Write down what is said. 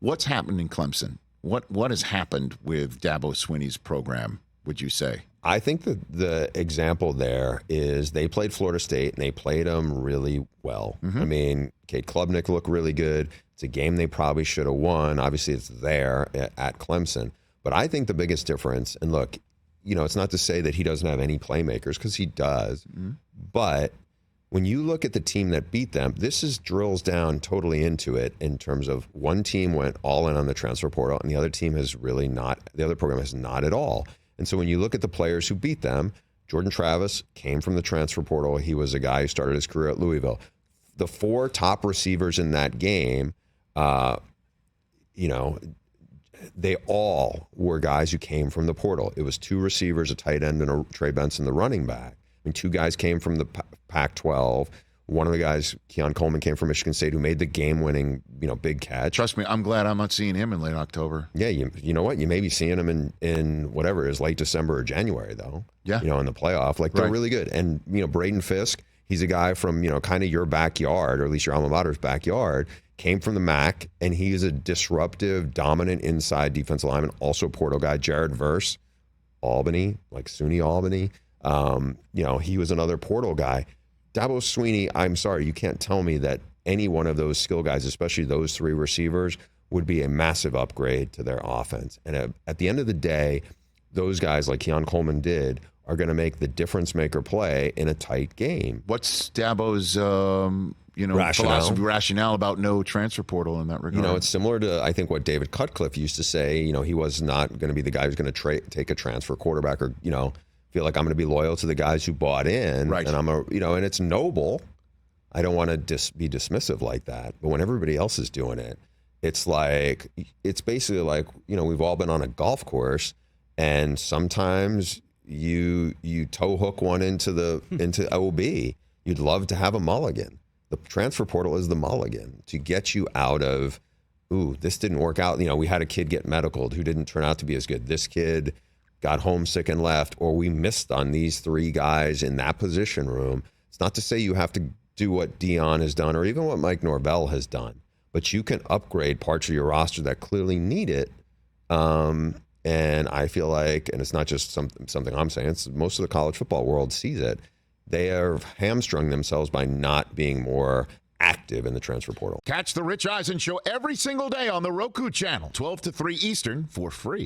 What's happened in Clemson? What has happened with Dabo Swinney's program, would you say? I think that the example there is they played Florida State, and they played them really well. I mean, Kate Klubnik looked really good. It's a game they probably should have won. Obviously, it's there at Clemson. But I think the biggest difference, and look, it's not to say that he doesn't have any playmakers, because he does. But when you look at the team that beat them, drills down totally into it in terms of one team went all in on the transfer portal, and the other team has really not, the other program has not at all. And so when you look at the players who beat them, Jordan Travis came from the transfer portal. He was a guy who started his career at Louisville. The 4 top receivers in that game, they all were guys who came from the portal. It was 2 receivers, a tight end, and a Trey Benson, the running back. I mean, 2 guys came from the Pac-12. One of the guys, Keon Coleman, came from Michigan State, who made the game-winning, big catch. Trust me, I'm glad I'm not seeing him in late October. Yeah, you know what? You may be seeing him in whatever it is, late December or January, though. Yeah. In the playoff. They're really good. And, Braden Fisk, he's a guy from, kind of your backyard, or at least your alma mater's backyard, came from the MAC, and he's a disruptive, dominant inside defensive lineman, also Portal guy. Jared Verse, Albany, SUNY Albany. He was another portal guy. Dabo Swinney, I'm sorry, you can't tell me that any one of those skill guys, especially those 3 receivers, would be a massive upgrade to their offense. And at the end of the day, those guys, like Keon Coleman did, are going to make the difference maker play in a tight game. What's Dabo's rationale about no transfer portal in that regard? It's similar to, I think, what David Cutcliffe used to say. He was not going to be the guy who's going to take a transfer quarterback, or feel like I'm going to be loyal to the guys who bought in, right? And and it's noble. I don't want to be dismissive like that. But when everybody else is doing it, it's basically like, we've all been on a golf course, and sometimes you toe hook one into OB. You'd love to have a mulligan. The transfer portal is the mulligan to get you out of, this didn't work out. We had a kid get medicaled who didn't turn out to be as good. This kid got homesick and left, or we missed on these 3 guys in that position room. It's not to say you have to do what Dion has done, or even what Mike Norvell has done, but you can upgrade parts of your roster that clearly need it. And I feel like, and it's not just something I'm saying, it's most of the college football world sees it. They have hamstrung themselves by not being more active in the transfer portal. Catch the Rich Eisen Show every single day on the Roku channel, 12 to 3 Eastern, for free.